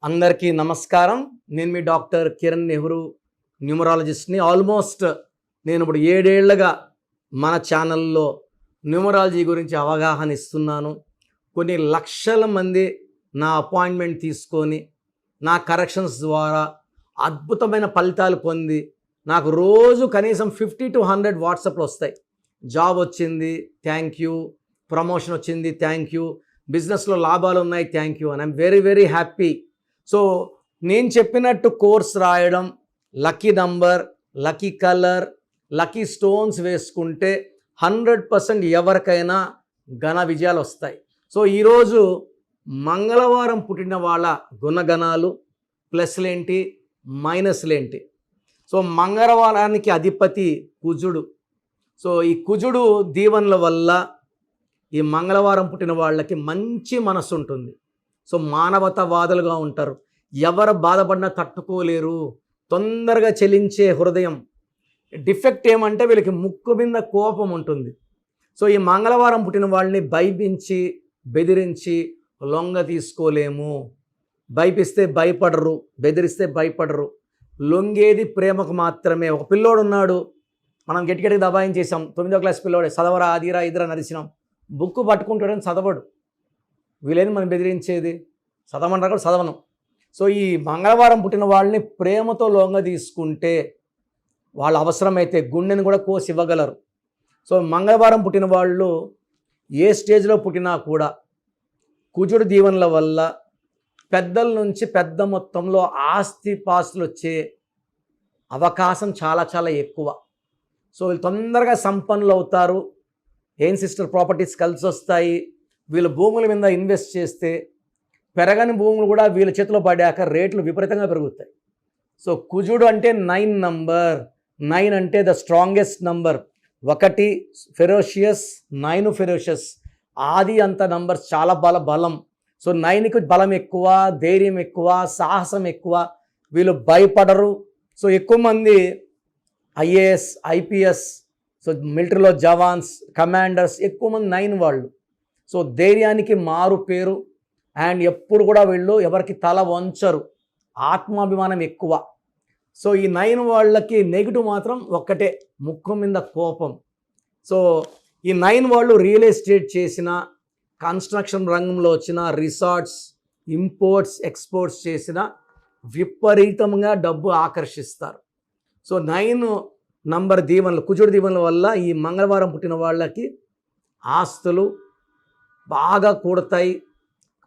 అందరికీ నమస్కారం. నేను మీ డాక్టర్ కిరణ్ నెహ్రూ, న్యూమరాలజిస్ట్ని. ఆల్మోస్ట్ నేను ఇప్పుడు 7 ఏళ్లుగా మన ఛానల్లో న్యూమరాలజీ గురించి అవగాహన ఇస్తున్నాను. కొన్ని లక్షల మంది నా అపాయింట్మెంట్ తీసుకొని నా కరెక్షన్స్ ద్వారా అద్భుతమైన ఫలితాలు పొంది నాకు రోజు కనీసం 50 to 100 వాట్సాప్లు వస్తాయి. జాబ్ వచ్చింది, థ్యాంక్ యూ. ప్రమోషన్ వచ్చింది, థ్యాంక్ యూ. బిజినెస్లో లాభాలు ఉన్నాయి, thank you. And I'm very very happy. So నేను చెప్పినట్టు కోర్స్ రాయడం, lucky number, lucky colour, lucky stones వేసుకుంటే 100% ఎవరికైనా ఘన విజయాలు వస్తాయి. సో ఈరోజు మంగళవారం పుట్టిన వాళ్ళ గుణగణాలు, ప్లస్లేంటి, మైనస్లేంటి. సో మంగళవారానికి అధిపతి కుజుడు. సో ఈ కుజుడు దీవెనల వల్ల ఈ మంగళవారం పుట్టిన వాళ్ళకి మంచి మనసు ఉంటుంది. సో మానవతావాదులుగా ఉంటారు. ఎవరు బాధపడినా తట్టుకోలేరు. తొందరగా చెలించే హృదయం. డిఫెక్ట్ ఏమంటే వీళ్ళకి ముక్కు మీద కోపం ఉంటుంది. సో ఈ మంగళవారం పుట్టిన వాళ్ళని భయపించి, బెదిరించి లొంగ తీసుకోలేము. భయపిస్తే భయపడరు, బెదిరిస్తే భయపడరు. లొంగేది ప్రేమకు మాత్రమే. ఒక పిల్లోడు ఉన్నాడు, మనం గట్టిగట్టిగా దబాయించేసాం. 9వ క్లాస్ పిల్లోడే, చదవరా అదిరా ఇదిరా నరిచినాం. బుక్ పట్టుకుంటాడని చదవడు. వీళ్ళేది మనం బెదిరించేది? చదవమంటారు కూడా చదవను. సో ఈ మంగళవారం పుట్టిన వాళ్ళని ప్రేమతో లొంగ తీసుకుంటే వాళ్ళ అవసరమైతే గుండెని కూడా కోసి ఇవ్వగలరు. సో మంగళవారం పుట్టిన వాళ్ళు ఏ స్టేజ్లో పుట్టినా కూడా కుజుడు దీవెనల వల్ల పెద్దల నుంచి పెద్ద మొత్తంలో ఆస్తిపాస్తులు వచ్చే అవకాశం చాలా చాలా ఎక్కువ. సో వీళ్ళు తొందరగా సంపన్నులు అవుతారు. ఏం సిస్టర్ ప్రాపర్టీస్ కలిసి వస్తాయి. వీళ్ళు భూముల మీద ఇన్వెస్ట్ చేస్తే పెరగని భూములు కూడా వీళ్ళ చేతిలో పడాక రేట్లు విపరీతంగా పెరుగుతాయి. సో కుజుడు అంటే 9 నంబర్. 9 అంటే the strongest number. 1 ferocious, 9 ferocious. ఆది అంత నంబర్స్ చాలా బలం. సో 9కి బలం ఎక్కువ, ధైర్యం ఎక్కువ, సాహసం ఎక్కువ. వీళ్ళు భయపడరు. సో ఎక్కువ మంది ఐఏఎస్, ఐపీఎస్, సో మిలిటరీలో జవాన్స్, కమాండర్స్ ఎక్కువ మంది 9 వాళ్ళు. సో ధైర్యానికి మారు పేరు. అండ్ ఎప్పుడు కూడా వీళ్ళు ఎవరికి తల వంచరు. ఆత్మాభిమానం ఎక్కువ. సో ఈ 9 వాళ్ళకి నెగిటివ్ మాత్రం ఒక్కటే, ముక్కు మీద కోపం. సో ఈ 9 వాళ్ళు రియల్ ఎస్టేట్ చేసిన, కన్స్ట్రక్షన్ రంగంలో వచ్చిన, రిసార్ట్స్, ఇంపోర్ట్స్, ఎక్స్పోర్ట్స్ చేసిన విపరీతంగా డబ్బు ఆకర్షిస్తారు. సో 9 నంబర్ దీవెనలు, కుజుడు దీవెనల వల్ల ఈ మంగళవారం పుట్టిన వాళ్ళకి ఆస్తులు బాగా కూడతాయి.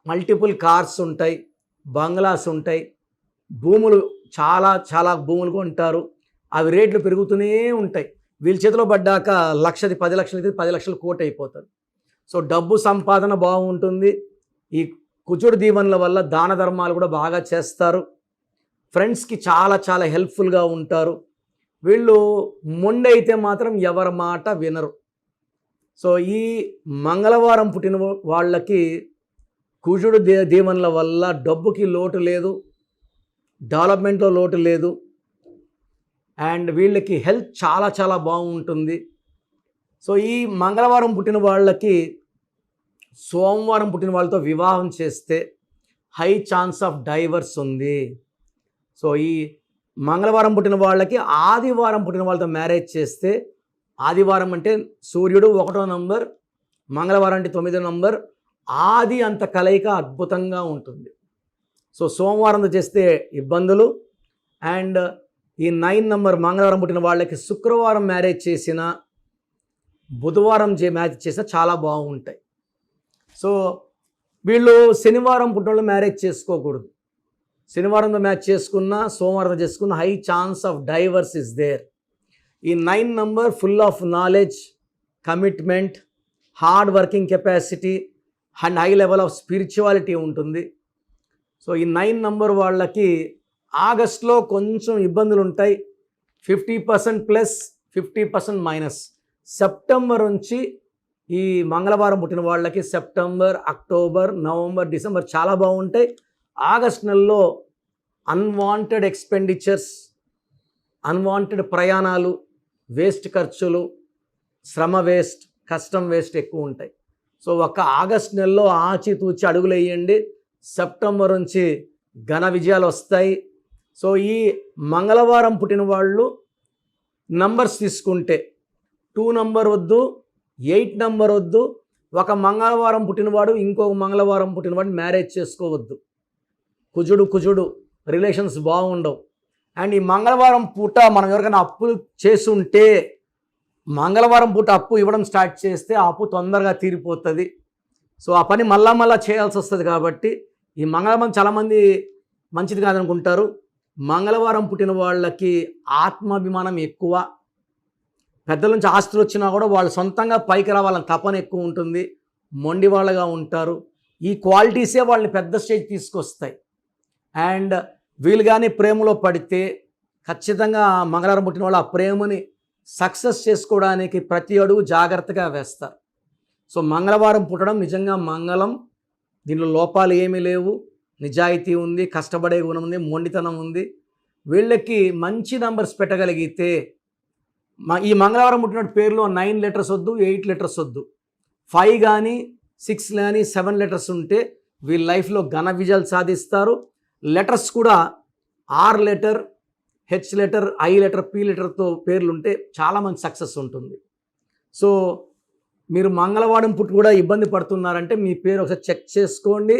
మల్టిపుల్ కార్స్ ఉంటాయి, బంగ్లాస్ ఉంటాయి, భూములు చాలా భూములు కొంటారు. అవి రేట్లు పెరుగుతూనే ఉంటాయి. వీళ్ళ చేతిలో పడ్డాక 1,00,000, 10 లక్షలు అయితే 10 లక్షలు కోటి అయిపోతారు. సో డబ్బు సంపాదన బాగుంటుంది. ఈ కుజుడు దీవెనల వల్ల దాన ధర్మాలు కూడా బాగా చేస్తారు. ఫ్రెండ్స్కి చాలా హెల్ప్ఫుల్గా ఉంటారు. వీళ్ళు మొండి అయితే మాత్రం ఎవరి మాట వినరు. సో ఈ మంగళవారం పుట్టిన వాళ్ళకి కుజుడు దీవెనల వల్ల డబ్బుకి లోటు లేదు, డెవలప్మెంట్లో లోటు లేదు. అండ్ వీళ్ళకి హెల్త్ చాలా బాగుంటుంది. సో ఈ మంగళవారం పుట్టిన వాళ్ళకి సోమవారం పుట్టిన వాళ్ళతో వివాహం చేస్తే హై ఛాన్స్ ఆఫ్ డైవర్స్ ఉంది. సో ఈ మంగళవారం పుట్టిన వాళ్ళకి ఆదివారం పుట్టిన వాళ్ళతో మ్యారేజ్ చేస్తే, ఆదివారం అంటే సూర్యుడు 1వ నంబర్, మంగళవారం అంటే 9వ నంబర్, ఆది అంత కలయిక అద్భుతంగా ఉంటుంది. సో సోమవారంతో చేస్తే ఇబ్బందులు. అండ్ ఈ 9 నంబర్ మంగళవారం పుట్టిన వాళ్ళకి శుక్రవారం మ్యారేజ్ చేసిన, బుధవారం మ్యారేజ్ చేసినా చాలా బాగుంటాయి. సో వీళ్ళు శనివారం పుట్టిన వాళ్ళు మ్యారేజ్ చేసుకోకూడదు. శనివారంతో మ్యాచ్ చేసుకున్నా, సోమవారంతో చేసుకున్న high chance of divorce is there. ఈ 9 number full of knowledge, commitment, hard working capacity and high level of spirituality ఉంటుంది. సో ఈ 9 నంబర్ వాళ్ళకి ఆగస్ట్లో కొంచెం ఇబ్బందులు ఉంటాయి. 50% ప్లస్, 50% మైనస్. సెప్టెంబర్ నుంచి ఈ మంగళవారం పుట్టిన వాళ్ళకి సెప్టెంబర్, అక్టోబర్, నవంబర్, డిసెంబర్ చాలా బాగుంటాయి. ఆగస్ట్ నెలలో అన్వాంటెడ్ ఎక్స్పెండిచర్స్, అన్వాంటెడ్ ప్రయాణాలు, వేస్ట్ ఖర్చులు, శ్రమ వేస్ట్, కష్టం వేస్ట్ ఎక్కువ ఉంటాయి. సో ఒక ఆగస్ట్ నెలలో ఆచితూచి అడుగులు వేయండి. సెప్టెంబర్ నుంచి ఘన విజయాలు వస్తాయి. సో ఈ మంగళవారం పుట్టిన వాళ్ళు నంబర్స్ తీసుకుంటే 2 నంబర్ వద్దు, 8 నంబర్ వద్దు. ఒక మంగళవారం పుట్టినవాడు ఇంకొక మంగళవారం పుట్టినవాడు మ్యారేజ్ చేసుకోవద్దు. కుజుడు రిలేషన్స్ బాగుండవు. అండ్ ఈ మంగళవారం పూట మనం ఎవరికైనా అప్పులు చేసుంటే మంగళవారం పూట అప్పు ఇవ్వడం స్టార్ట్ చేస్తే ఆ అప్పు తొందరగా తీరిపోతుంది. సో ఆ పని మళ్ళా చేయాల్సి వస్తుంది. కాబట్టి ఈ మంగళవారం చాలామంది మంచిది కాదనుకుంటారు. మంగళవారం పుట్టిన వాళ్ళకి ఆత్మాభిమానం ఎక్కువ. పెద్దల నుంచి ఆస్తులు వచ్చినా కూడా వాళ్ళు సొంతంగా పైకి రావాలని తపన ఎక్కువ ఉంటుంది. మొండి వాళ్ళగా ఉంటారు. ఈ క్వాలిటీసే వాళ్ళని పెద్ద స్టేజ్ తీసుకొస్తాయి. అండ్ వీళ్ళు కానీ ప్రేమలో పడితే ఖచ్చితంగా మంగళవారం పుట్టిన వాళ్ళు ఆ ప్రేమని సక్సెస్ చేసుకోవడానికి ప్రతి అడుగు జాగ్రత్తగా వేస్తారు. సో మంగళవారం పుట్టడం నిజంగా మంగళం. దీనిలో లోపాలు ఏమీ లేవు. నిజాయితీ ఉంది, కష్టపడే గుణం ఉంది, మొండితనం ఉంది. వీళ్ళకి మంచి నంబర్స్ పెట్టగలిగితే ఈ మంగళవారం పుట్టిన పేరులో 9 లెటర్స్ వద్దు, 8 లెటర్స్ వద్దు. 5 కానీ 6 కానీ 7 లెటర్స్ ఉంటే వీళ్ళ లైఫ్లో ఘన విజయాలు సాధిస్తారు. లెటర్స్ కూడా R letter, H letter, I letter, P లెటర్తో పేర్లు ఉంటే చాలా మంచి సక్సెస్ ఉంటుంది. సో మీరు మంగళవారం పుట్టి కూడా ఇబ్బంది పడుతున్నారంటే మీ పేరు ఒకసారి చెక్ చేసుకోండి.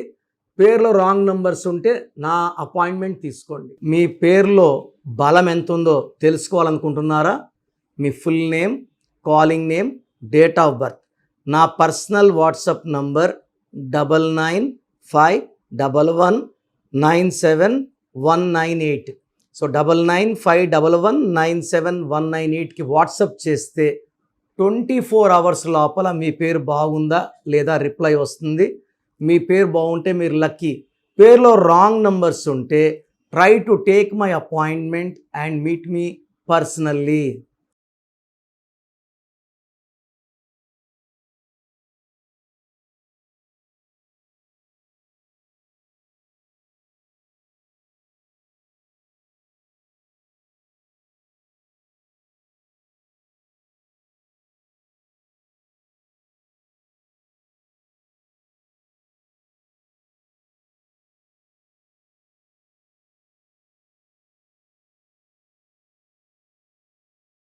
పేరులో రాంగ్ నంబర్స్ ఉంటే నా అపాయింట్మెంట్ తీసుకోండి. మీ పేరులో బలం ఎంత ఉందో తెలుసుకోవాలనుకుంటున్నారా? మీ full name, calling name, date of birth, నా పర్సనల్ వాట్సాప్ నంబర్ 9951197198. సో 9951197198కి వాట్సాప్ చేస్తే 24 అవర్స్ లోపల మీ పేరు బాగుందా లేదా రిప్లై వస్తుంది. మీ పేరు బాగుంటే మీరు లక్కీ. పేరులో రాంగ్ నంబర్స్ ఉంటే try to take my appointment and meet me personally.